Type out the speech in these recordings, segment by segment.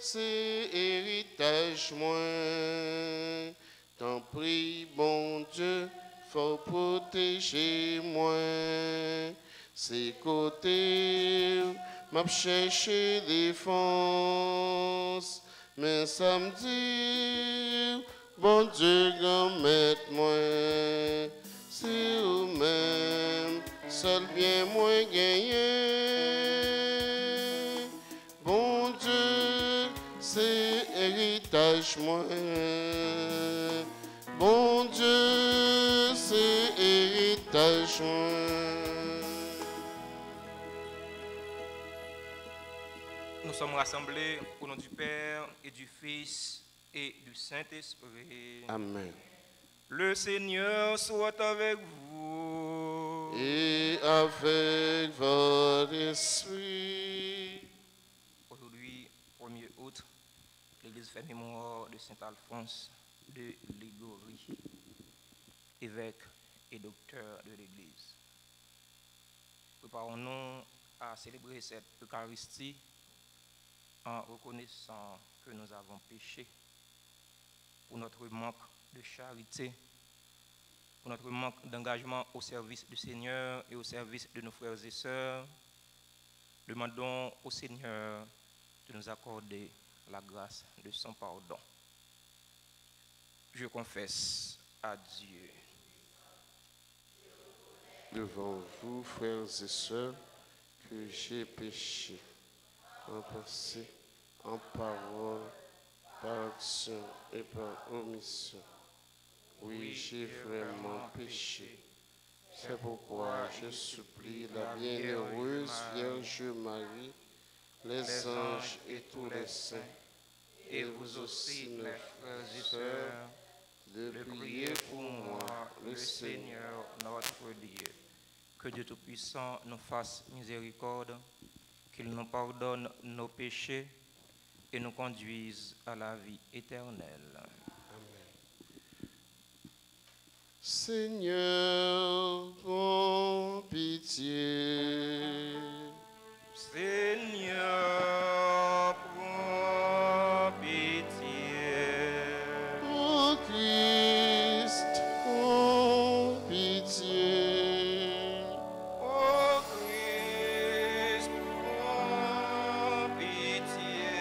c'est héritage moi. T'en prie, bon Dieu, faut protéger moi. C'est côté, m'a cherché défense, mais samedi, bon Dieu, grand maître moi. C'est vous-même, seul bien moi gagné. Bon Dieu, c'est héritage moi. Bon Dieu, c'est héritage moi. Nous sommes rassemblés au nom du Père et du Fils et du Saint-Esprit. Amen. Le Seigneur soit avec vous. Et avec votre esprit. Aujourd'hui, 1er août, l'Église fait mémoire de Saint Alphonse de Liguori, évêque et docteur de l'Église. Préparons-nous à célébrer cette Eucharistie en reconnaissant que nous avons péché pour notre manque de charité, pour notre manque d'engagement au service du Seigneur et au service de nos frères et sœurs. Demandons au Seigneur de nous accorder la grâce de son pardon. Je confesse à Dieu. Devant vous, frères et sœurs, que j'ai péché en pensée, en parole, par action et par omission. Oui, j'ai vraiment péché. C'est pourquoi je supplie la bienheureuse Vierge Marie, les anges et tous les saints, Et vous aussi, mes frères et sœurs, de prier pour moi, le Seigneur notre Dieu. Que Dieu Tout-Puissant nous fasse miséricorde, qu'il nous pardonne nos péchés et nous conduise à la vie éternelle. Seigneur, prends pitié. Seigneur, prends pitié. Ô Christ, prends pitié. Ô Christ, prends pitié.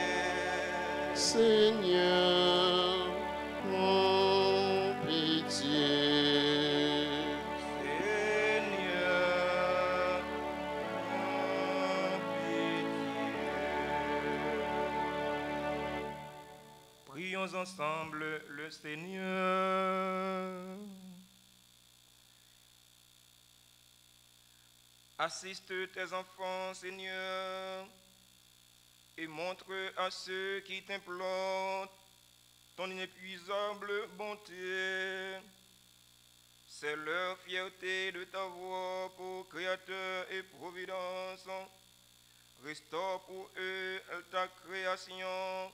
Seigneur, prends pitié. Seigneur, prends pitié. Prions ensemble le Seigneur. Assiste tes enfants, Seigneur, et montre à ceux qui t'implorent ton inépuisable bonté. C'est leur fierté de t'avoir pour Créateur et Providence. Restaure pour eux ta création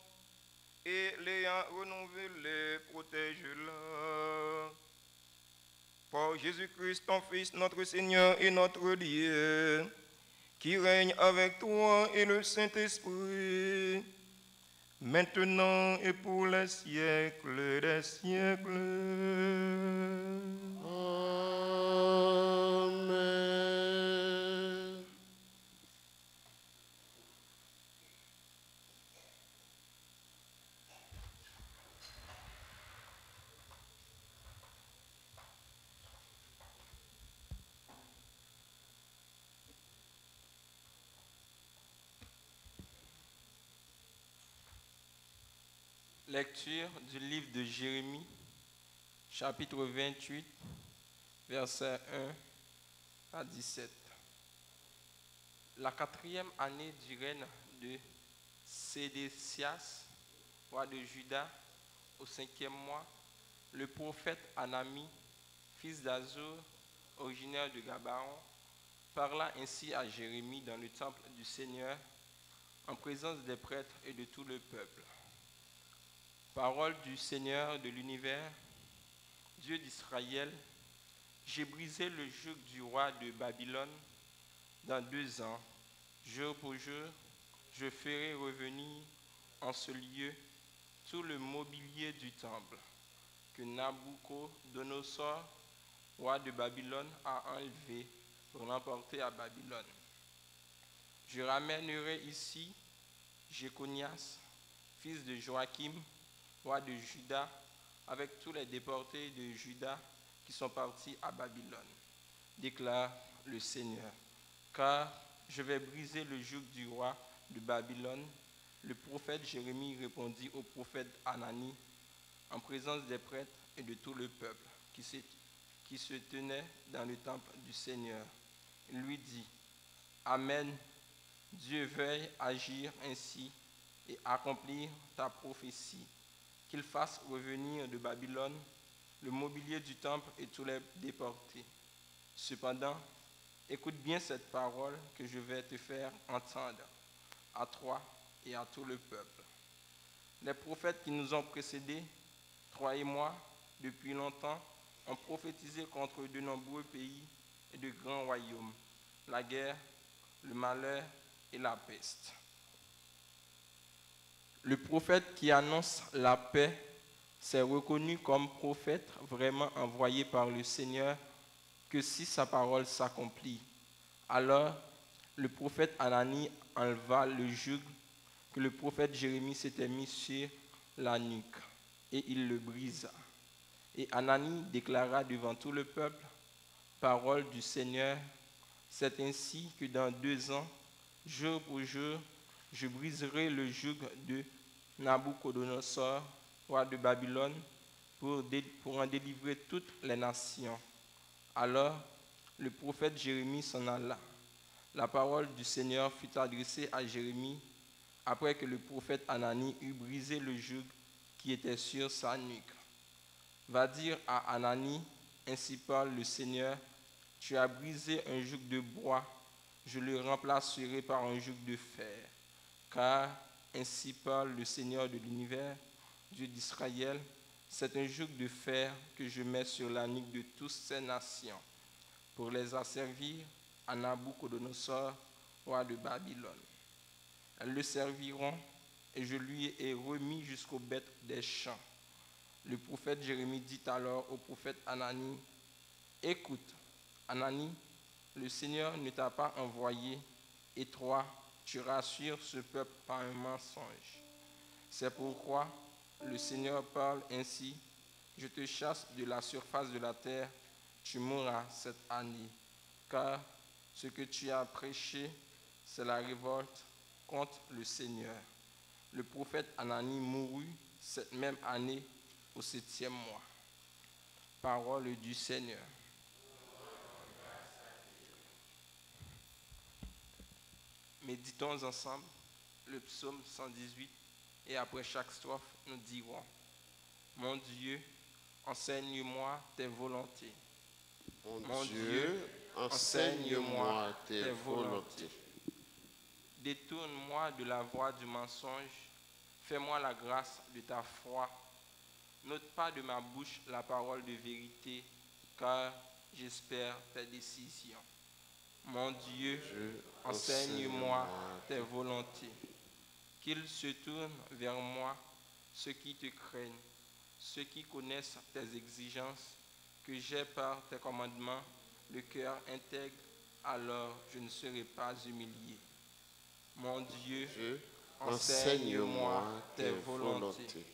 et l'ayant renouvelée, protège-la. Par Jésus-Christ, ton Fils, notre Seigneur et notre Dieu, qui règne avec toi et le Saint-Esprit, maintenant et pour les siècles des siècles. Amen. Lecture du livre de Jérémie, chapitre 28, versets 1 à 17. La 4e année du règne de Sédécias, roi de Juda, au 5e mois, le prophète Anami, fils d'Azur, originaire de Gabaon, parla ainsi à Jérémie dans le temple du Seigneur, en présence des prêtres et de tout le peuple. Parole du Seigneur de l'univers, Dieu d'Israël, j'ai brisé le joug du roi de Babylone. Dans 2 ans, jour pour jour, je ferai revenir en ce lieu tout le mobilier du temple que Nabucodonosor, roi de Babylone, a enlevé pour l'emporter à Babylone. Je ramènerai ici Jéconias, fils de Joachim, roi de Juda, avec tous les déportés de Juda qui sont partis à Babylone, déclare le Seigneur. Car je vais briser le joug du roi de Babylone. Le prophète Jérémie répondit au prophète Hanani en présence des prêtres et de tout le peuple qui se tenait dans le temple du Seigneur. Il lui dit, Amen, Dieu veuille agir ainsi et accomplir ta prophétie, qu'il fasse revenir de Babylone le mobilier du temple et tous les déportés. Cependant, écoute bien cette parole que je vais te faire entendre, à toi et à tout le peuple. Les prophètes qui nous ont précédés, toi et moi, depuis longtemps, ont prophétisé contre de nombreux pays et de grands royaumes, la guerre, le malheur et la peste. Le prophète qui annonce la paix s'est reconnu comme prophète vraiment envoyé par le Seigneur que si sa parole s'accomplit. Alors, le prophète Hanani enleva le joug que le prophète Jérémie s'était mis sur la nuque, et il le brisa. Et Hanani déclara devant tout le peuple, parole du Seigneur, c'est ainsi que dans 2 ans, jour pour jour, je briserai le joug de Nabucodonosor, roi de Babylone, pour en délivrer toutes les nations. Alors, le prophète Jérémie s'en alla. La parole du Seigneur fut adressée à Jérémie après que le prophète Hanani eut brisé le joug qui était sur sa nuque. Va dire à Hanani, ainsi parle le Seigneur, tu as brisé un joug de bois, je le remplacerai par un joug de fer. Car, ainsi parle le Seigneur de l'univers, Dieu d'Israël, c'est un joug de fer que je mets sur la nuque de toutes ces nations, pour les asservir à Nabucodonosor, roi de Babylone. Elles le serviront, et je lui ai remis jusqu'aux bêtes des champs. Le prophète Jérémie dit alors au prophète Hanani, écoute, Hanani, le Seigneur ne t'a pas envoyé, et toi, tu rassures ce peuple par un mensonge. C'est pourquoi le Seigneur parle ainsi, je te chasse de la surface de la terre, tu mourras cette année, car ce que tu as prêché, c'est la révolte contre le Seigneur. Le prophète Hanani mourut cette même année au 7e mois. Parole du Seigneur. Méditons ensemble le psaume 118 et après chaque strophe, nous dirons, mon Dieu, enseigne-moi tes volontés. Mon Dieu, enseigne-moi tes volontés. Détourne-moi de la voie du mensonge, fais-moi la grâce de ta foi. N'ôte pas de ma bouche la parole de vérité, car j'espère tes décisions. Mon Dieu, enseigne-moi tes volontés. Qu'ils se tournent vers moi, ceux qui te craignent, ceux qui connaissent tes exigences, que j'ai par tes commandements le cœur intègre, alors je ne serai pas humilié. Mon Dieu, enseigne-moi tes volontés.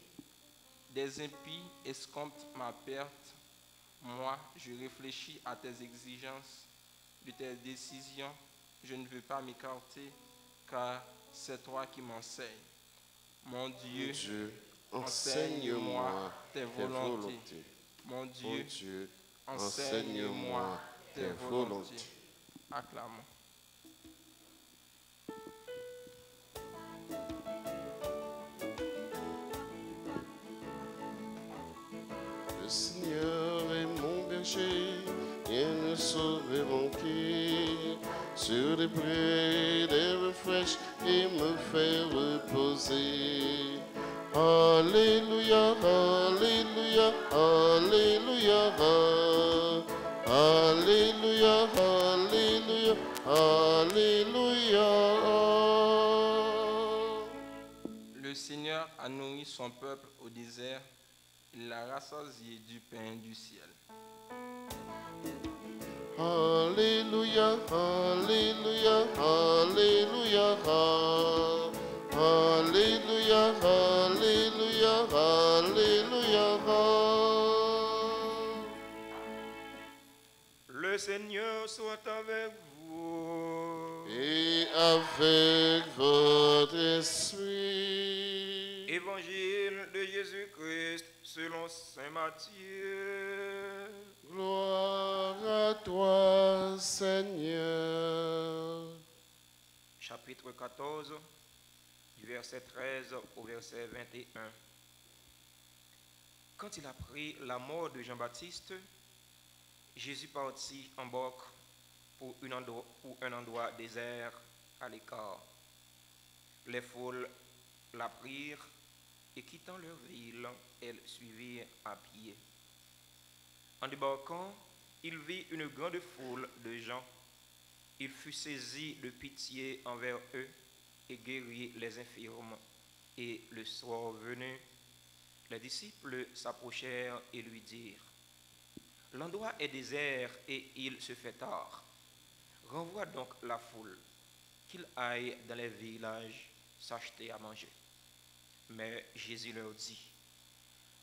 Des impies escomptent ma perte. Moi, je réfléchis à tes exigences. De tes décisions, je ne veux pas m'écarter, car c'est toi qui m'enseignes. Mon Dieu, enseigne-moi tes volontés. Mon Dieu, enseigne-moi tes volontés. Acclamons. Le Seigneur est mon berger, il me sauve et manquer. Sur les prés d'herbes fraîches, il me fait reposer. Alléluia, Alléluia, Alléluia, Alléluia, Alléluia, Alléluia. Le Seigneur conduit son peuple au désert, il l'a rassasié du pain du ciel. Alléluia, Alléluia, Alléluia, Alléluia, Alléluia, Alléluia. Le Seigneur soit avec vous. Et avec votre esprit. Évangile de Jésus-Christ selon saint Matthieu. Gloire à toi, Seigneur. Chapitre 14, du verset 13 au verset 21. Quand il apprit la mort de Jean-Baptiste, Jésus partit en barque pour un endroit désert à l'écart. Les foules l'apprirent et quittant leur ville, elles suivirent à pied. En débarquant, il vit une grande foule de gens. Il fut saisi de pitié envers eux et guérit les infirmes. Et le soir venu, les disciples s'approchèrent et lui dirent: l'endroit est désert et il se fait tard. Renvoie donc la foule, qu'ils aillent dans les villages s'acheter à manger. Mais Jésus leur dit: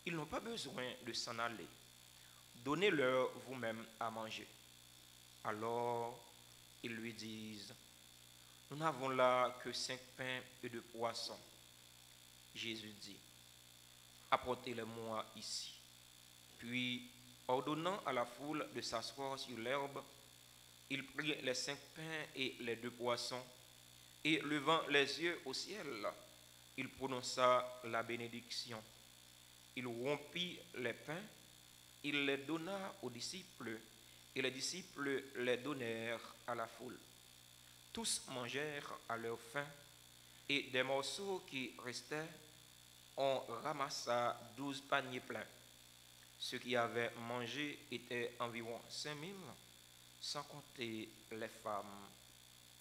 ils n'ont pas besoin de s'en aller. Donnez-leur vous-même à manger. Alors ils lui disent: nous n'avons là que 5 pains et 2 poissons. Jésus dit: apportez-les-moi ici. Puis, ordonnant à la foule de s'asseoir sur l'herbe, il prit les 5 pains et les 2 poissons, et levant les yeux au ciel, il prononça la bénédiction. Il rompit les pains, il les donna aux disciples, et les disciples les donnèrent à la foule. Tous mangèrent à leur faim, et des morceaux qui restaient, on ramassa 12 paniers pleins. Ceux qui avaient mangé étaient environ 5000, sans compter les femmes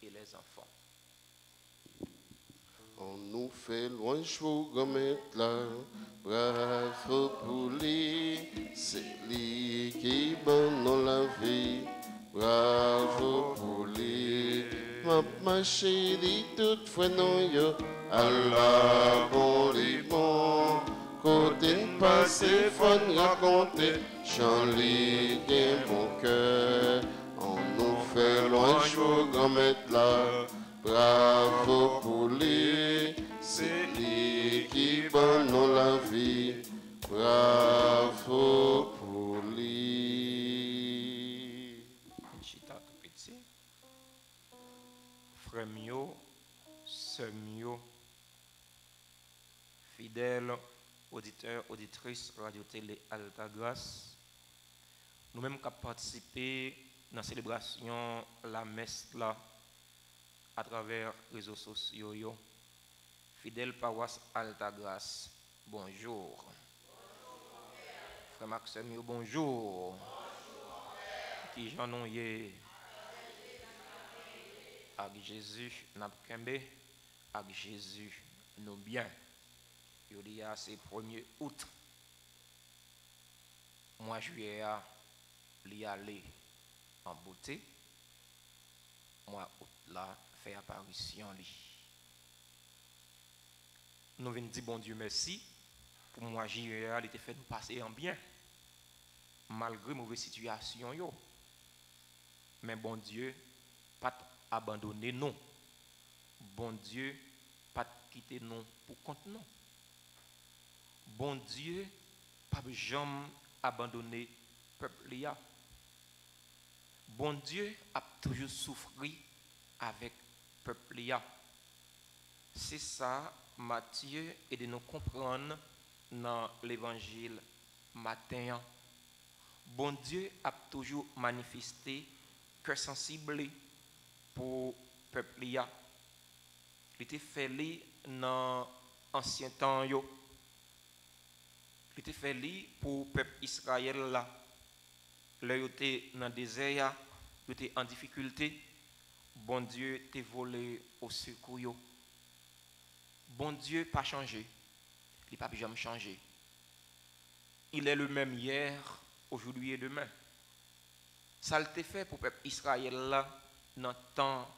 et les enfants. On nous fait louange pour remettre là, bravo pour lui, c'est lui qui donne la vie, bravo pour lui. Ma chérie, toute fois non yo, Allah bon les bons, côté passé, faut raconter, Jean-Louis est mon cœur. On nous fait louange pour remettre là, bravo pour lui, c'est lui qui donne la vie, bravo pour lui. Chita tout petit. Frère mio, sœur mio, fidèles auditeurs, auditrices, radio-télé Alta Grâce, nous-mêmes qui avons participé dans la célébration la messe là, à travers les réseaux sociaux, fidèle paroisse Alta Grâce, bonjour. Frère Maxime, bonjour. Qui j'en ai avec Jésus, n'a kembe, avec Jésus, nous bien. Il y a c'est 1er août. Mois juillet, il y aller en beauté. Mois août là, fait apparition li. Nous venons dire bon Dieu merci pour moi juillet il était fait nous passer en bien malgré mauvaise situation yo. Mais bon Dieu pas abandonner nous. Bon Dieu pas quitter nous pour compte nous. Bon Dieu pas jamais abandonner peuple là. Bon Dieu a toujours souffert avec peuple là. C'est ça Matthieu et de nous comprendre dans l'évangile matin. Bon Dieu a toujours manifesté que sensible pour peuple là. Il était fait dans ancien temps yo. Il était fait pour peuple Israël là. Là il était dans désert, il était en difficulté. Bon Dieu t'a volé au secours yo. Bon Dieu pas changé. Il n'a pas jamais changé. Il est le même hier, aujourd'hui et demain. Ça le fait pour le peuple Israël là, dans le temps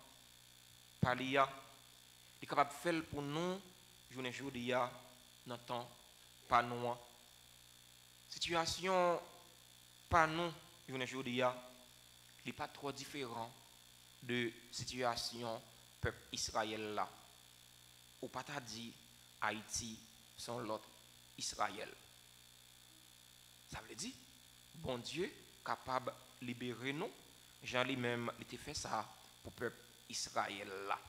palia. Il est capable de faire pour nous, journée aujourd'hui, dans le temps pas nous. Situation pas nous, journée aujourd'hui, il n'est pas trop différent de situation peuple Israël là. Ou pas t'a dit Haïti sont l'autre Israël. Ça veut dire, bon Dieu capable de libérer nous. Jean lui-même, il a fait ça pour le peuple Israël là.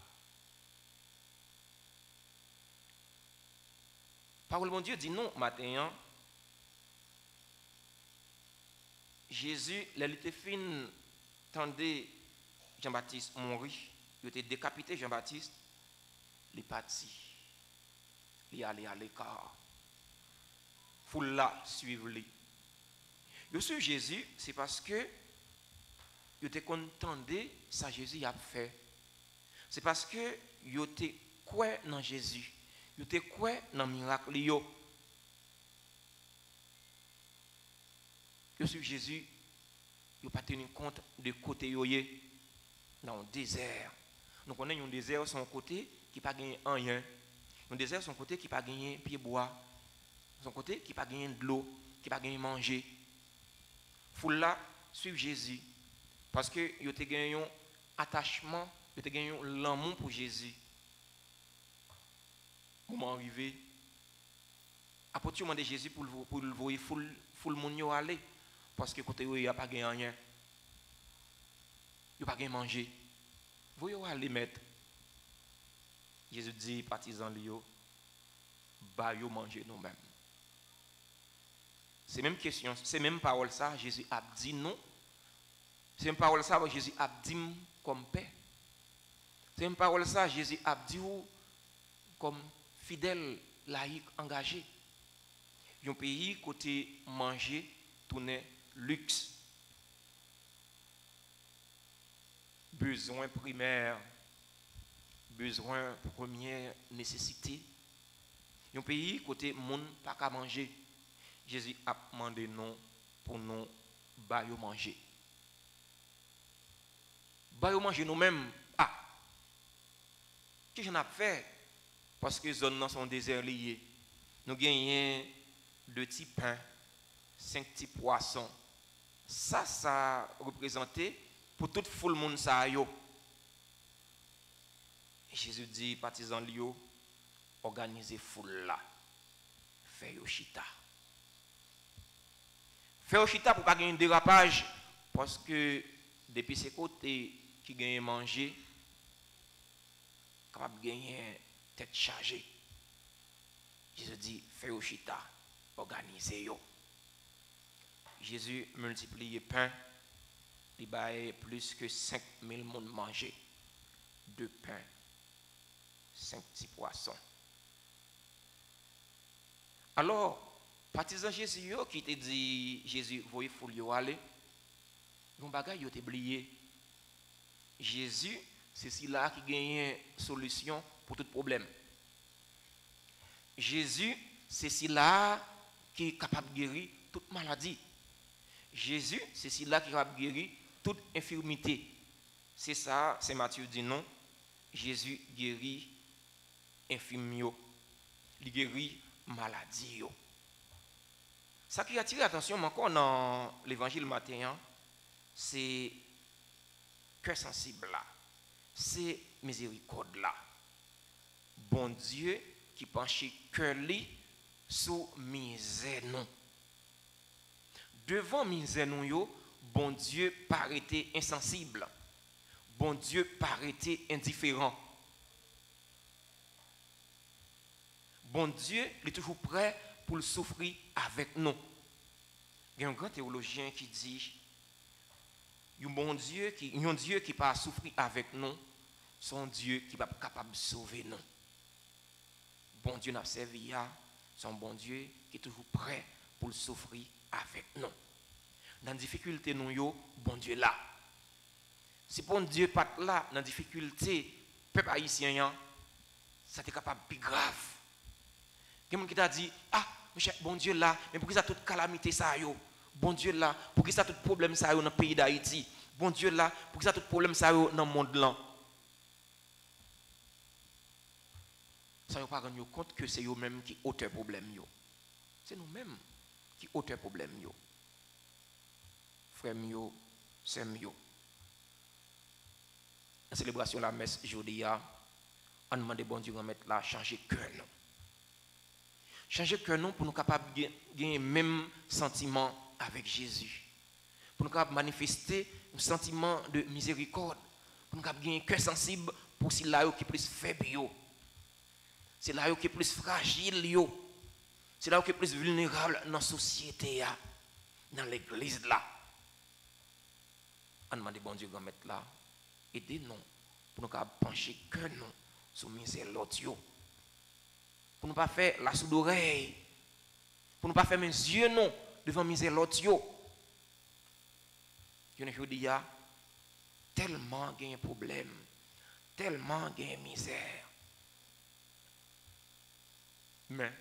Parole de mon Dieu dit non, matin, Jésus, il était fin, tendait Jean-Baptiste mourir, il était décapité Jean-Baptiste, il est parti, il est allé à l'écart. Foule là, suivre-le. Je suis Jésus, c'est parce que je était content de ça Jésus a fait. C'est parce que je était quoi dans Jésus. Je était quoi dans le miracle. Je suis Jésus, je n'ai pas tenu compte de côté dans le désert. Nous connaissons un désert son côté qui n'a pas gagné rien. Un désert son côté qui n'a pas gagné pied bois. Son côté qui n'a pas gagné de l'eau, qui n'a pas gagné manger. Foule là, suivre Jésus. Parce que vous avez gagné un attachement, vous avez gagné l'amour pour Jésus. Moment arrivé, après tu demandes Jésus pour le voir foule le monde aller. Parce que côté il n'y a pas gagné rien. Il n'y a pas gagné manger. Vous allez mettre. Jésus dit, partisans Lio, bah yo manger nous-mêmes. C'est même question, c'est même parole ça, Jésus a dit non. C'est même parole ça, Jésus a dit comme paix. C'est même parole ça, Jésus a dit comme fidèle, laïque, engagé. Un pays côté manger, tourner luxe. Besoin primaire, besoin première nécessité. Un pays côté monde pas qu'à manger. Jésus a demandé non pour nous bailler manger. Bailler manger nous-mêmes. Ah, qu'est-ce qu'on a fait? Parce que les zones sont désert liées. Nous gagnons 2 petits pains, 5 petits poissons. Ça représentait pour toute foule monde ça yo. Jésus dit partisans Lio, organisez foule là. Fait yo chita. Fait yo chita pour pas gagner un dérapage parce que depuis ces côtés qui gagnent manger capable gagner tête chargée. Jésus dit fait yo chita, organisez yo. Jésus multiplie pain, il baille plus que 5000 monde manger. 2 pains, 5 petits poissons. Alors, partisan Jésus qui te dit Jésus, voyez foule yo aller. Yon bagay yo te oublié. Jésus, c'est celui-là qui gagne solution pour tout problème. Jésus, c'est celui-là qui est capable de guérir toute maladie. Jésus, c'est celui-là qui est capable de guérir toute infirmité. C'est ça, c'est Matthieu dit non. Jésus guérit infirmio. Il guérit maladie. Ça qui attire l'attention encore dans l'évangile matin, c'est cœur sensible là. C'est miséricorde là. Bon Dieu qui penche cœur li sous misère non. Devant misère non yo, bon Dieu paraît insensible. Bon Dieu paraît indifférent. Bon Dieu est toujours prêt pour le souffrir avec nous. Il y a un grand théologien qui dit un Dieu qui pas souffrir avec nous, son Dieu qui va capable de sauver nous. Bon Dieu n'a servi à son bon Dieu qui est toujours prêt pour le souffrir avec nous. Dans la difficulté nous yo, bon Dieu là. Si bon Dieu pas là dans la difficulté, peuple haïtien ça est capable plus grave. Quelqu'un qui t'a dit, ah, bon Dieu là, mais pour qui ça toute calamité ça yo? Bon Dieu là, pour qui ça tout problème ça yo dans le pays d'Haïti? Bon Dieu là, pour qui ça tout problème ça yo dans le monde là? Ça ne pas rendre compte que c'est eux-mêmes qui auteur problème yo. C'est nous-mêmes qui auteur problème yo. Frère yo, c'est yo. La célébration de la messe aujourd'hui, on demande bon Dieu de mettre là, changer cœur non. Changer cœur non pour nous capables de gagner le même sentiment avec Jésus. Pour nous capables manifester un sentiment de miséricorde. Pour nous capables gagner un cœur sensible pour si là qui est plus faible yo. C'est là qui est plus fragile yo. C'est là qui est plus vulnérable dans la société dans l'église là. On demande bon Dieu de mettre là. Aidez-nous pour nous pencher cœur nous sur misère l'autre yo. Pour ne pas faire la sourde oreille. Pour ne pas faire mes yeux non devant misère l'autre yo. Je dis tellement il y a un problème, tellement il y a une misère. Mais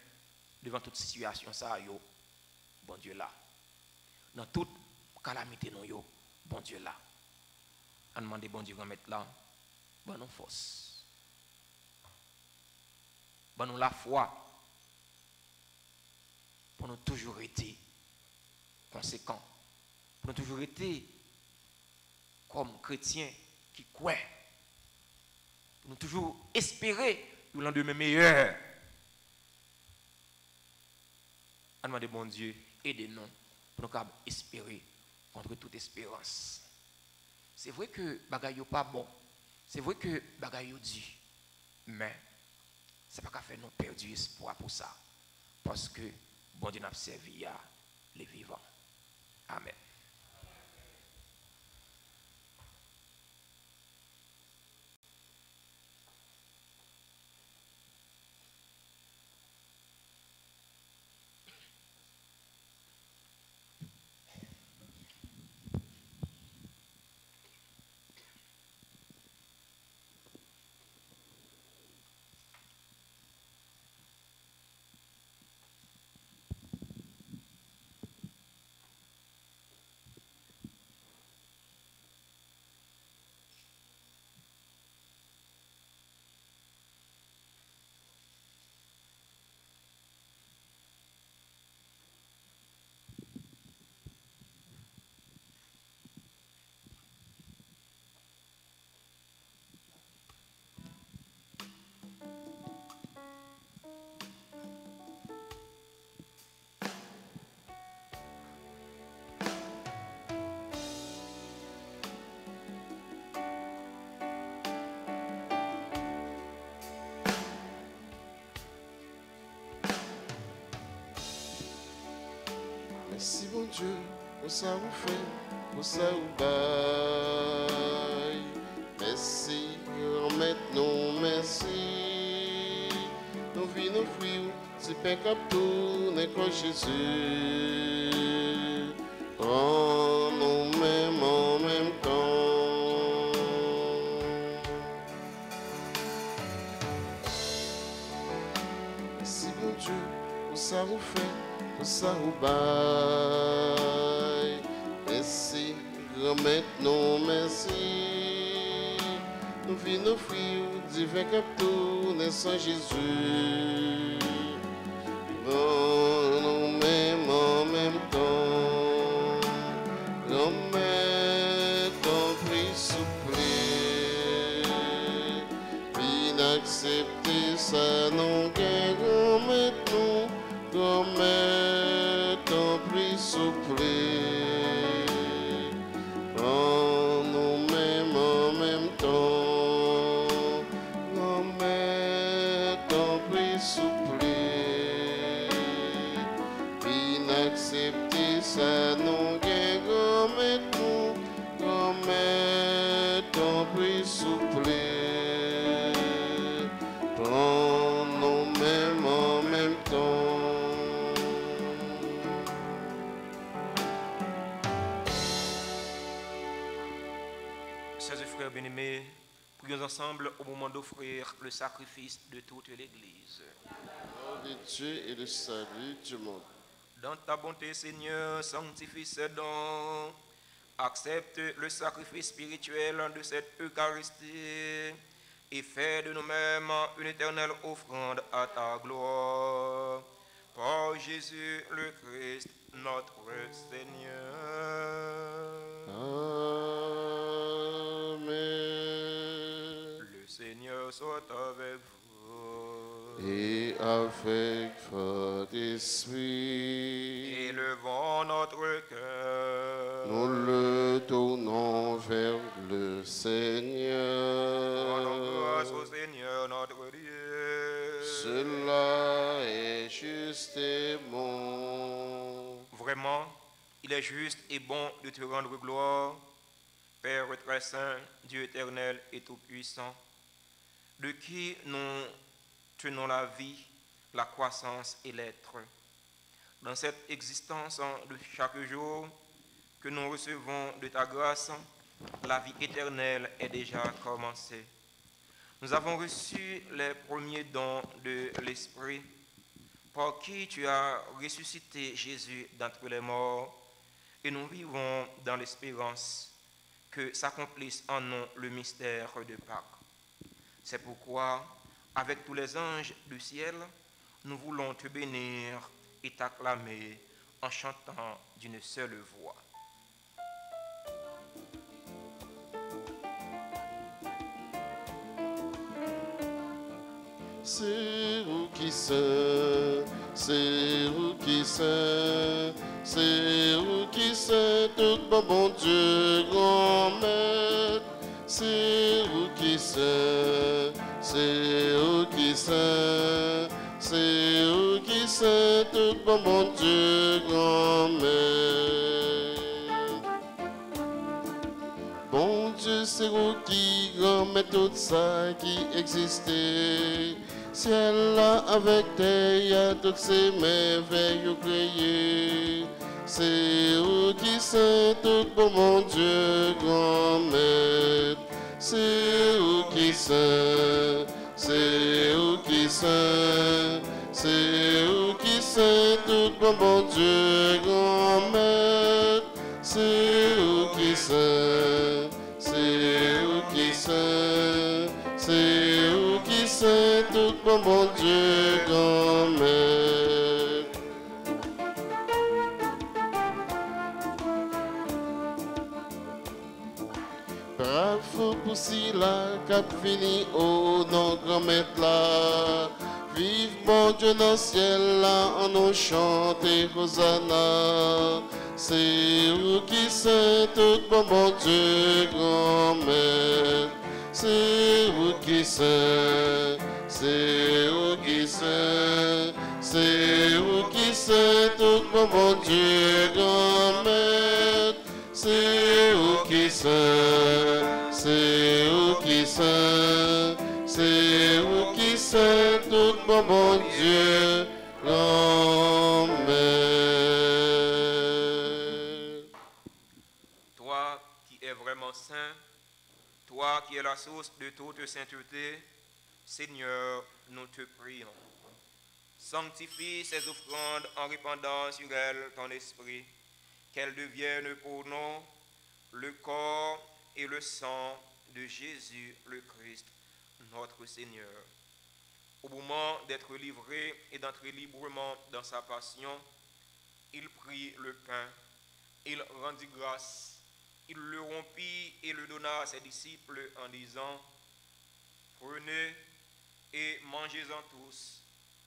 devant toute situation ça yo, bon Dieu là. Dans toute calamité non yo, bon Dieu là. On demande bon Dieu de mettre là, bon nous force. Bon nous la foi. Pour nous toujours été conséquents. Pour nous toujours été comme chrétiens qui croient. Pour nous toujours espérer le lendemain meilleur. On demande bon Dieu, aidez-nous pour nous espérer contre toute espérance. C'est vrai que bagay yo pas bon. C'est vrai que bagay yo dit. Mais c'est pas qu'à faire nous perdre espoir pour ça. Parce que bon Dieu n'a servi à les vivants. Amen. Merci bon Dieu, pour ça vous fait, pour ça vous baille. Merci, remettons merci. Nous vîmes nos fruits, c'est pas cap tourner comme Jésus. En nous-mêmes en même temps. Merci bon Dieu, pour ça vous fait. Ça ou bail, merci, remettre nos merci. Nous vîmes nos fruits, divin cap tourner sans Jésus. Bon, nous-mêmes en même temps, remettre ton prix soufflé. Inaccepter ça, non, remettre nous, remettre ton prix soufflé. En nous-mêmes en même temps, remettre ton prix soufflé. Inaccepter ça, non, remettre nous, remettre ton prix soufflé. En nous-mêmes ensemble au moment d'offrir le sacrifice de toute l'Église. Nom de Dieu et le salut du monde. Dans ta bonté, Seigneur, sanctifie ces dons. Accepte le sacrifice spirituel de cette Eucharistie et fais de nous-mêmes une éternelle offrande à ta gloire. Par Jésus le Christ, notre Seigneur. Amen. Le Seigneur soit avec vous. Et avec votre esprit, Élevons notre cœur. nous le tournons vers le Seigneur. Rendons grâce au Seigneur notre Dieu. Cela est juste et bon. Vraiment, il est juste et bon de te rendre gloire, Père très saint, Dieu éternel et tout-puissant, de qui nous tenons la vie, la croissance et l'être. Dans cette existence de chaque jour que nous recevons de ta grâce, la vie éternelle est déjà commencée. Nous avons reçu les premiers dons de l'Esprit, par qui tu as ressuscité Jésus d'entre les morts, et nous vivons dans l'espérance que s'accomplisse en nous le mystère de Pâques. C'est pourquoi, avec tous les anges du ciel, nous voulons te bénir et t'acclamer en chantant d'une seule voix. C'est vous qui saint, c'est vous qui saint, c'est vous qui saint, tout bon Dieu grand maître. C'est vous qui saint, c'est vous qui saint, c'est vous qui saint, tout bon Dieu grand maître. Bon Dieu, c'est vous qui remet tout ça qui existait. Ciel là avec terre, y a toutes ces merveilles créées. C'est vous qui saint, tout bon mon Dieu, grand maître. C'est vous qui saint, c'est vous qui saint, c'est vous qui saint, tout bon mon Dieu, grand maître. C'est vous qui saint, c'est vous qui saint, c'est vous qui saint, tout bon Dieu, grand maître. Bravo pour si la cap fini au nom grand maître là. Vive mon Dieu dans le ciel là, en nous chanter Hosanna. C'est vous qui saint, tout bon Dieu, grand maître. C'est vous qui saint, c'est vous qui saint, c'est vous qui saint, tout bon Dieu, grand maître. C'est vous qui saint, c'est vous qui saint, c'est vous qui saint, tout bon Dieu, grand maître. Toi qui es vraiment saint, toi qui es la source de toute sainteté, Seigneur, nous te prions. Sanctifie ces offrandes en répandant sur elles ton esprit, qu'elles deviennent pour nous le corps et le sang de Jésus le Christ, notre Seigneur. Au moment d'être livré et d'entrer librement dans sa passion, il prit le pain, il rendit grâce, il le rompit et le donna à ses disciples en disant, « Prenez et mangez-en tous,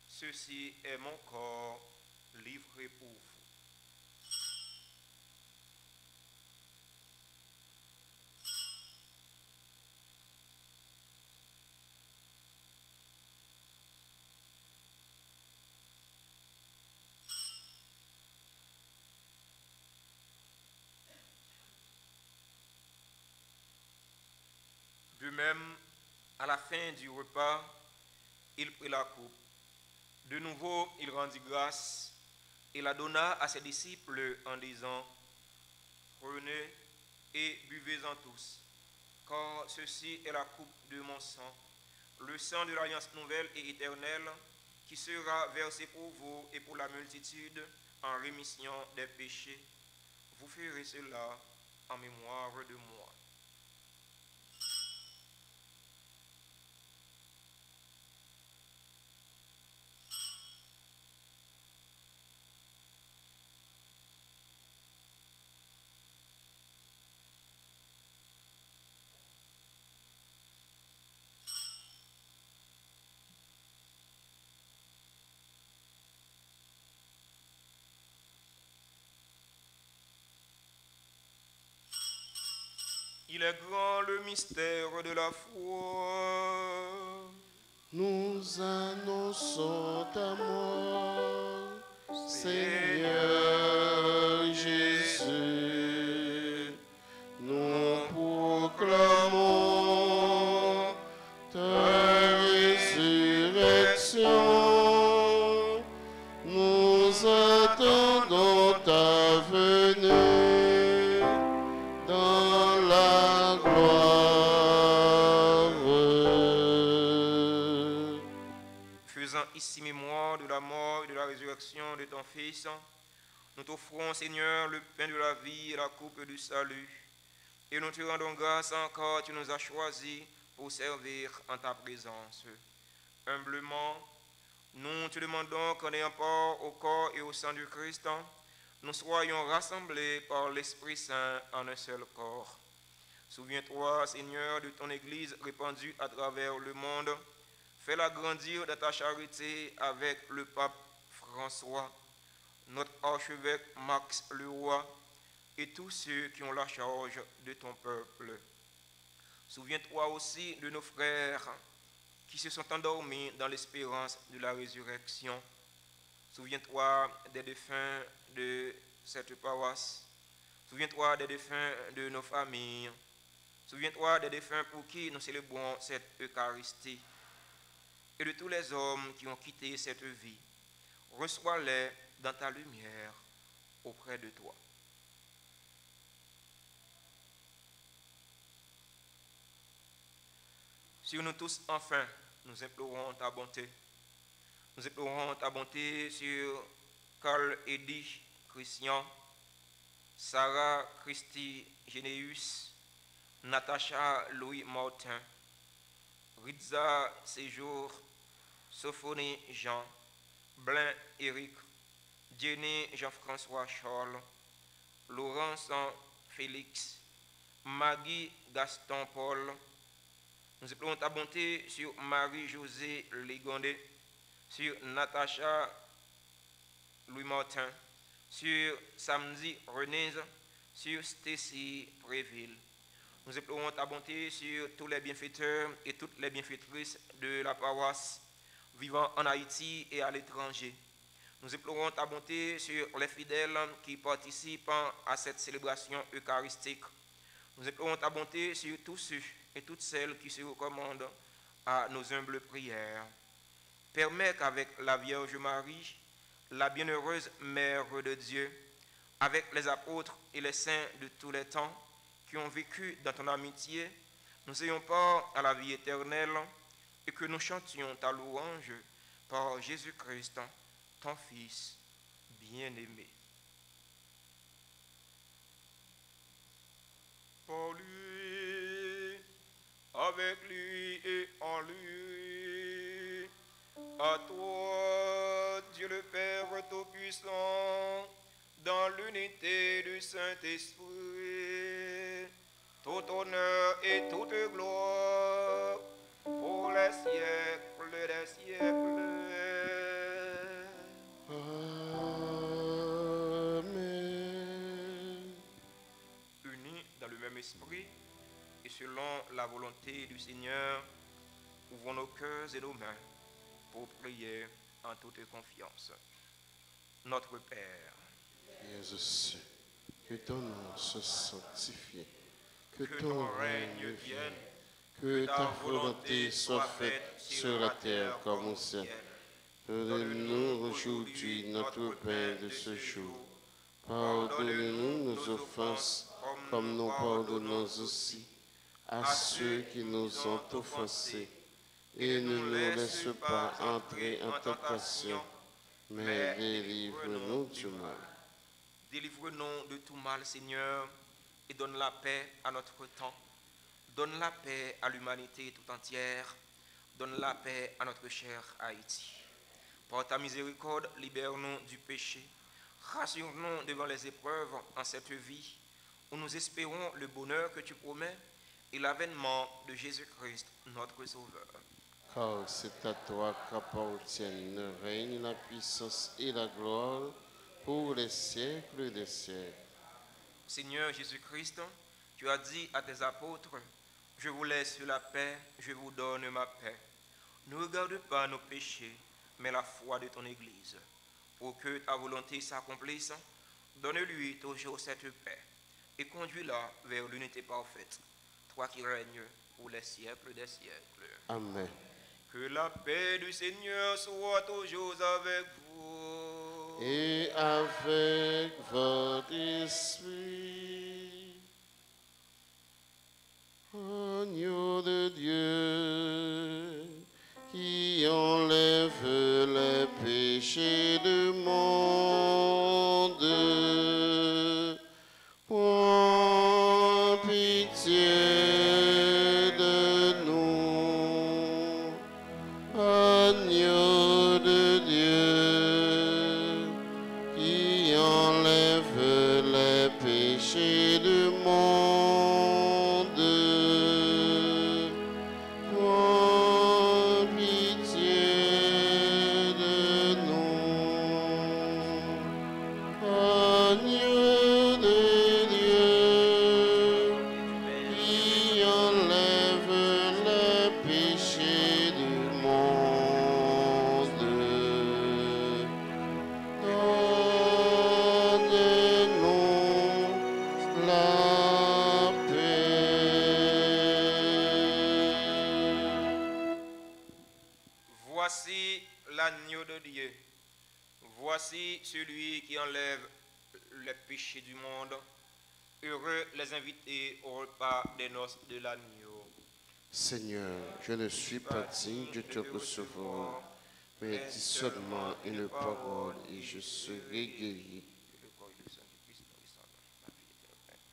ceci est mon corps livré pour vous. » De même, à la fin du repas, il prit la coupe. De nouveau, il rendit grâce et la donna à ses disciples en disant, « Prenez et buvez-en tous, car ceci est la coupe de mon sang, le sang de l'alliance nouvelle et éternelle, qui sera versé pour vous et pour la multitude en rémission des péchés. Vous ferez cela en mémoire de moi. Il est grand le mystère de la foi. Nous annonçons ta mort, Seigneur Jésus. Nous proclamons ta résurrection. Nous attendons ta venue dans la gloire. Faisant ici mémoire de la mort et de la résurrection de ton Fils, nous t'offrons, Seigneur, le pain de la vie et la coupe du salut. Et nous te rendons grâce encore, tu nous as choisis pour servir en ta présence. Humblement, nous te demandons qu'en ayant part au corps et au sang du Christ, nous soyons rassemblés par l'Esprit Saint en un seul corps. Souviens-toi, Seigneur, de ton Église répandue à travers le monde. Fais-la grandir dans ta charité avec le pape François, notre archevêque Max Leroy et tous ceux qui ont la charge de ton peuple. Souviens-toi aussi de nos frères qui se sont endormis dans l'espérance de la résurrection. Souviens-toi des défunts de cette paroisse. Souviens-toi des défunts de nos familles. Souviens-toi des défunts pour qui nous célébrons cette Eucharistie. Et de tous les hommes qui ont quitté cette vie. Reçois-les dans ta lumière auprès de toi. Sur nous tous, enfin, nous implorons ta bonté. Nous implorons ta bonté sur Carl Eddy Christian, Sarah Christy Généus, Natacha Louis Martin, Ritza Séjour, Sophonie Jean, Blain Éric, Jenny Jean-François Charles, Laurence Félix, Maggie Gaston Paul. Nous implorons ta bonté sur Marie-Josée Ligondé, sur Natacha Louis Martin, sur Samedi Renise, sur Stacy Préville. Nous implorons ta bonté sur tous les bienfaiteurs et toutes les bienfaitrices de la paroisse vivant en Haïti et à l'étranger. Nous implorons ta bonté sur les fidèles qui participent à cette célébration eucharistique. Nous implorons ta bonté sur tous ceux et toutes celles qui se recommandent à nos humbles prières. Permets qu'avec la Vierge Marie, la bienheureuse Mère de Dieu, avec les apôtres et les saints de tous les temps qui ont vécu dans ton amitié, nous ayons part à la vie éternelle et que nous chantions ta louange par Jésus-Christ, ton Fils bien-aimé. Par lui, avec lui et en lui, à toi, Dieu le Père Tout-Puissant, dans l'unité du Saint-Esprit, tout honneur et toute gloire pour les siècles des siècles. Amen. Unis dans le même esprit et selon la volonté du Seigneur, ouvrons nos cœurs et nos mains pour prier en toute confiance. Notre Père, Jésus, que ton nom soit sanctifié, que que ton ton règne règne vienne, vienne, que ta volonté soit faite sur la terre comme au ciel. Donne-nous aujourd'hui notre pain de ce jour. Pardonne-nous nos offenses, comme nous pardonnons aussi à ceux qui nous ont offensés, et ne nous laisse pas entrer en tentation, mais délivre-nous du mal. Délivre-nous de tout mal, Seigneur, et donne la paix à notre temps. Donne la paix à l'humanité tout entière. Donne la paix à notre cher Haïti. Par ta miséricorde, libère-nous du péché. Rassure-nous devant les épreuves en cette vie, où nous espérons le bonheur que tu promets et l'avènement de Jésus-Christ, notre Sauveur. Car c'est à toi qu'appartiennent le règne, la puissance et la gloire pour les siècles des siècles. Seigneur Jésus-Christ, tu as dit à tes apôtres, « Je vous laisse la paix, je vous donne ma paix. Ne regarde pas nos péchés, mais la foi de ton Église. Pour que ta volonté s'accomplisse, donne-lui toujours cette paix et conduis-la vers l'unité parfaite, toi qui règnes pour les siècles des siècles. » Amen. Que la paix du Seigneur soit toujours avec vous. Et avec votre esprit. Agneau de Dieu, qui enlève les péchés du monde, prends pitié de nous. Agneau de Dieu, qui enlève les péchés du monde, prends pitié de nous. Agneau de Dieu, qui enlève les péchés du monde, donne-nous la paix. Voici l'agneau de Dieu. Voici celui qui enlève les péchés du monde. Heureux les invités au repas des noces de l'agneau. Seigneur, je ne suis pas digne de te recevoir, mais dis seulement une parole et je serai guéri. Que le corps et le sang du Christ ressemblent à la vie éternelle.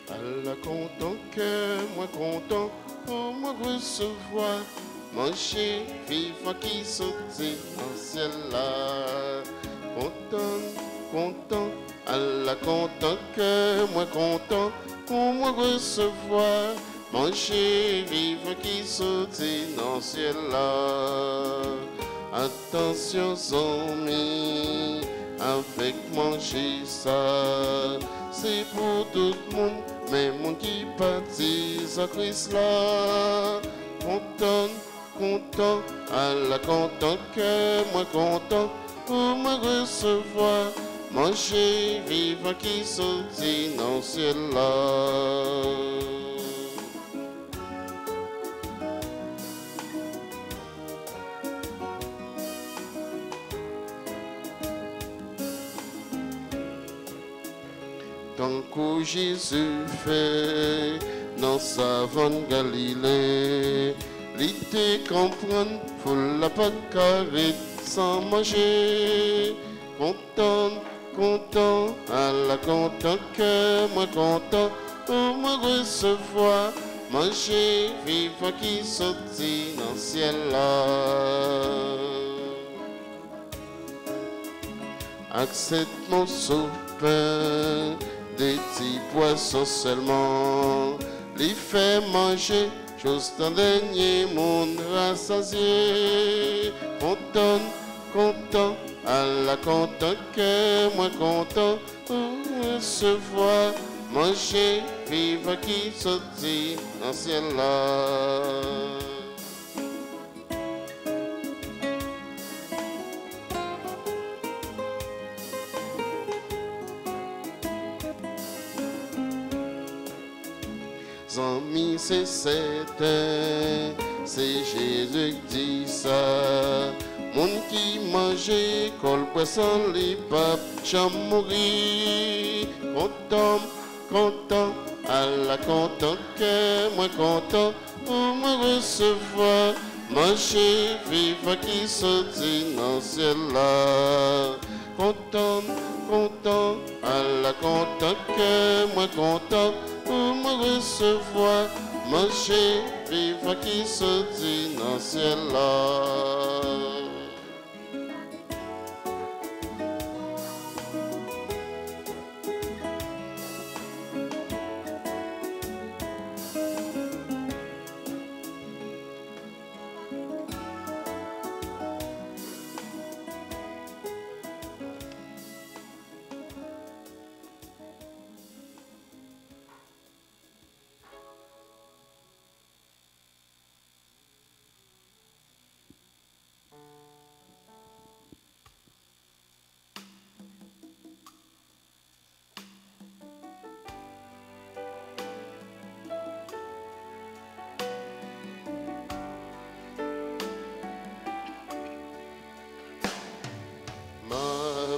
Allah content que moi content pour me recevoir, manger, vivre qui sauter en ciel là. Content, content, Allah content que moi content pour me recevoir, manger, vivre qui sauter dans ciel là. Attention amis, avec manger ça, c'est pour tout le monde, mais mon qui baptise à Christ là. Content, content, Allah content que moi content pour me recevoir, manger, vivre qui sortit dans le ciel là. Tant que Jésus fait dans sa vanne Galilée, l'idée comprendre, faut la pas carré sans manger. Content, content, Allah content que moi content pour me recevoir, manger, vivre qui sortit dans le ciel là. Accepte mon pain, des petits poissons seulement, les fait manger, juste un dernier monde rassasié. Content, content, à la content que moi content pour recevoir, manger, vivre qui sortit dans ce ciel là. Amis, c'est certain, c'est Jésus qui dit ça. Monde qui mange, col poisson, les papes, j'en mourir. Content, content, à la content que moi content pour me recevoir. Manger, vivre qui sortit dans ce ciel là. Content, content, à la content que moi content pour me recevoir, manger, vivre qui se dit dans ce ciel là.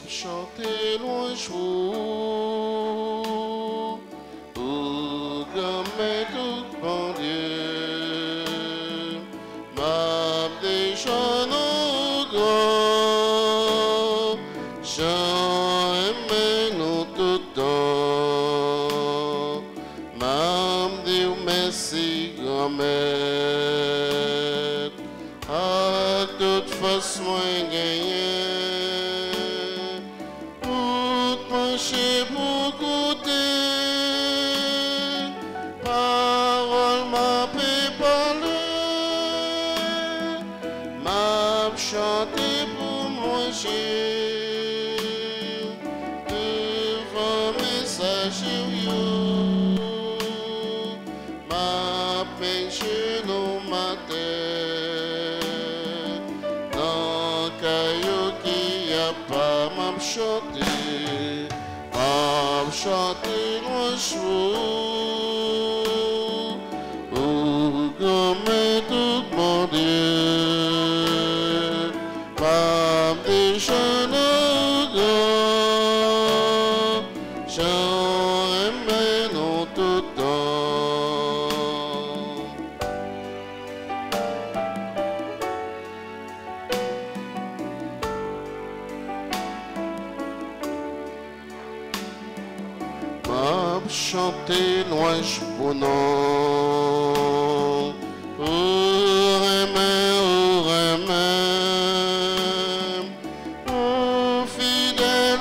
Chanter loin jour pour gommer tout bon Dieu, m'a déjà nos grands, j'en aimé nous tout temps, m'a dit merci grand-mère, à toute façon gagné. J'ai beaucoup de paroles m'a fait parler, m'a chanté pour manger devant messager, m'a péché nos matins dans caillou qui a pas m'a chanté. Chanter loin jour pour gommer tout mon Dieu, pas déjà nos grands, j'en aimé nous tout temps. Chanter louange pour nous, pour aimer, fidèle,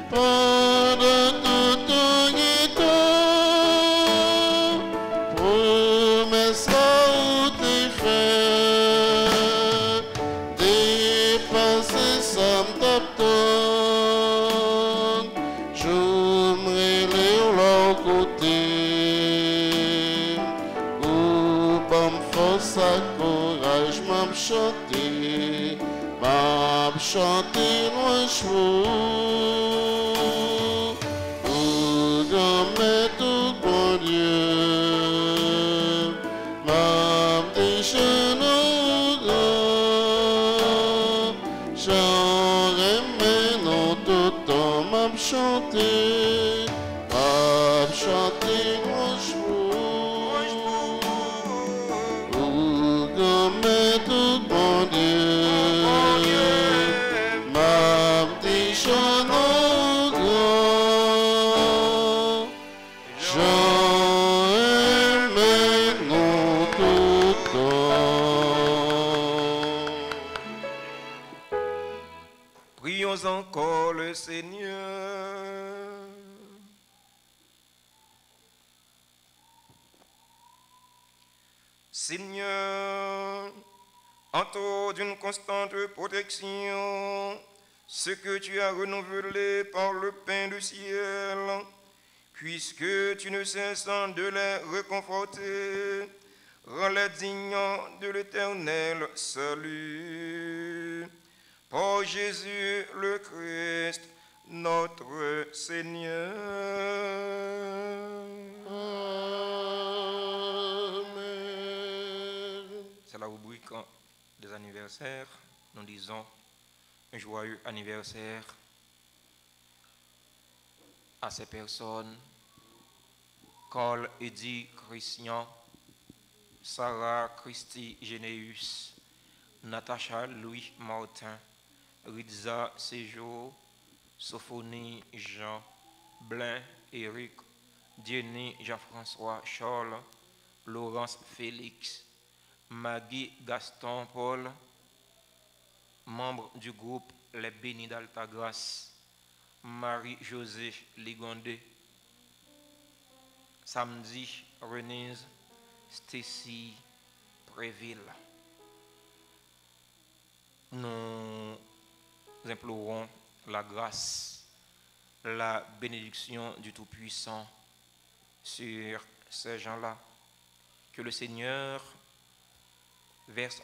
pendant tout ton temps, promesse où t'es fait, dépasser ça m'tapton. Courage m'a chanté, loin jour, pour gommer tout bon Dieu, m'a déjà nos grands, j'en aimé non tout temps m'a chanté, loin jour. Tout bon Dieu, m'a déjà nos grands, j'en aimé nous tout temps. Prions encore le Seigneur. Seigneur, entoure d'une constante protection ce que tu as renouvelé par le pain du ciel, puisque tu ne cesses de les réconforter, rends-les dignes de l'éternel salut. Par Jésus le Christ, notre Seigneur. Amen. C'est la rubrique des anniversaires. Nous disons un joyeux anniversaire à ces personnes: Carl Eddy Christian, Sarah Christy Généus, Natacha Louis Martin, Ritza Séjour, Sophonie Jean, Blain Éric, Dieny Jean-François Charles, Laurence Félix, Maggie Gaston Paul, membre du groupe Les Bénis d'Altagrace, Marie-Josée Ligondé, Samedi Renise, Stacy Préville. Nous implorons la grâce, la bénédiction du Tout-Puissant sur ces gens-là. Que le Seigneur verse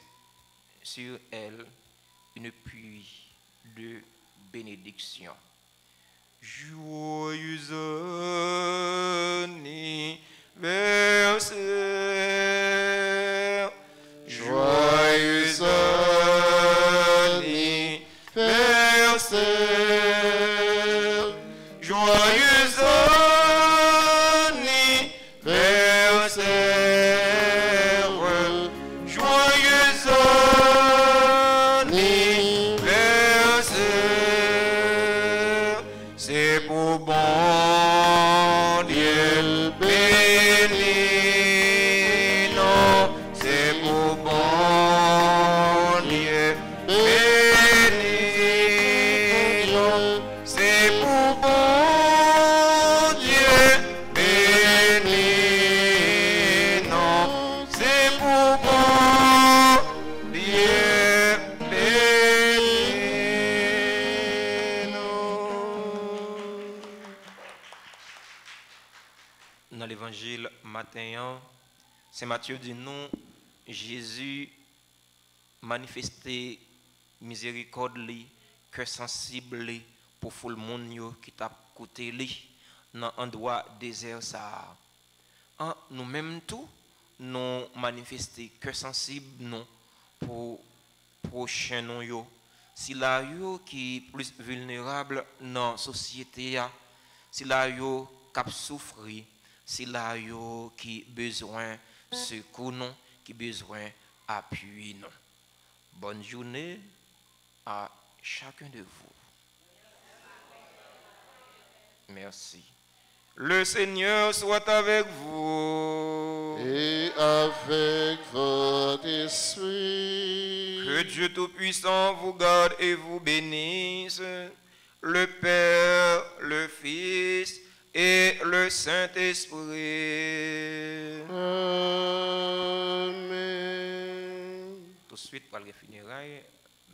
sur elles une pluie de bénédiction. Joyeux anniversaire, joyeux anniversaire, joyeux anniversaire, joyeux anniversaire. C'est pour bon Dieu béni, non, c'est pour bon Dieu béni, non, c'est pour bon Dieu béni, non, c'est pour bon Dieu béni, non. Dans l'évangile matin, Saint Matthieu dit nous, Jésus manifesté miséricorde li, cœur sensible pour tout le monde qui t'a côté li dans endroit désert ça. Nous même tout nous manifester cœur sensible non pour prochain non yo. Si la yo qui plus vulnérable dans société a, si la yo cap souffrir, si la yo qui besoin secours non, qui besoin appui non. Bonne journée à chacun de vous. Merci. Le Seigneur soit avec vous. Et avec votre esprit. Que Dieu Tout-Puissant vous garde et vous bénisse, le Père, le Fils et le Saint-Esprit. Amen. Tout de suite, pour les funérailles,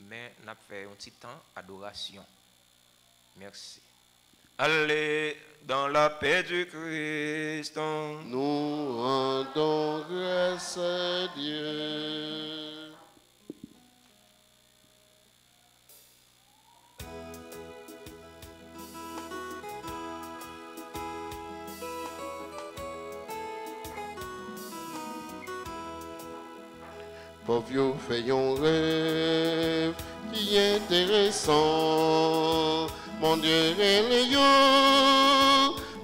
mais nous avons fait un petit temps d'adoration. Merci. Allez dans la paix du Christ. Nous rendons grâce à Dieu. Pauvre vieux fait un rêve qui est intéressant. Mon Dieu, est yo,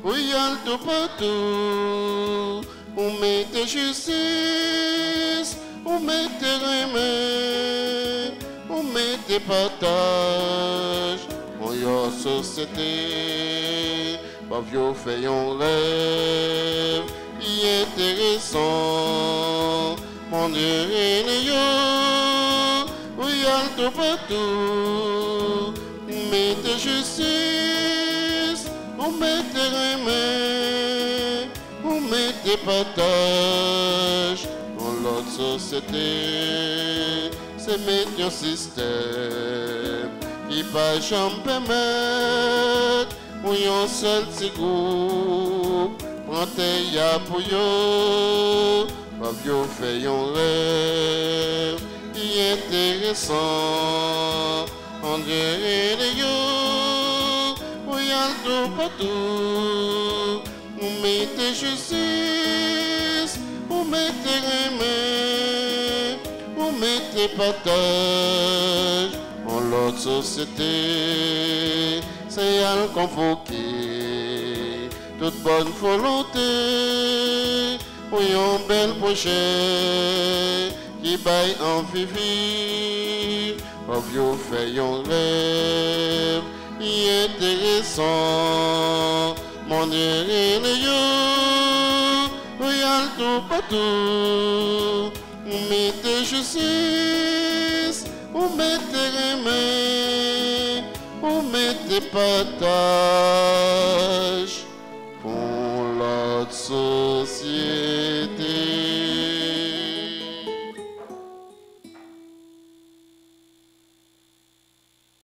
où y a tout partout. Où mettez justice, où mettez remède, où mettez partage. On y a société, pauvre vieux fait un rêve qui est intéressant. Mon Dieu, est yo, où y a tout partout. Mettez justice, on mettez remède, on mettez partage, on l'autre société, c'est mettre un système qui pas jamais permettre pour un seul petit groupe. Prends-tes ya pour yo, pas yo fait un rêve qui est intéressant. On dirait les yo, pour y aller tout partout. Vous mettez justice, vous mettez remède, vous mettez partage. En l'autre société, c'est à convoquer toute bonne volonté pour un bel projet qui baille en vivre. Pour vous faire un rêve intéressant. Mon Dieu, regarde tout partout. Vous mettez justice, vous mettez remède, vous mettez partage pour l'autre société.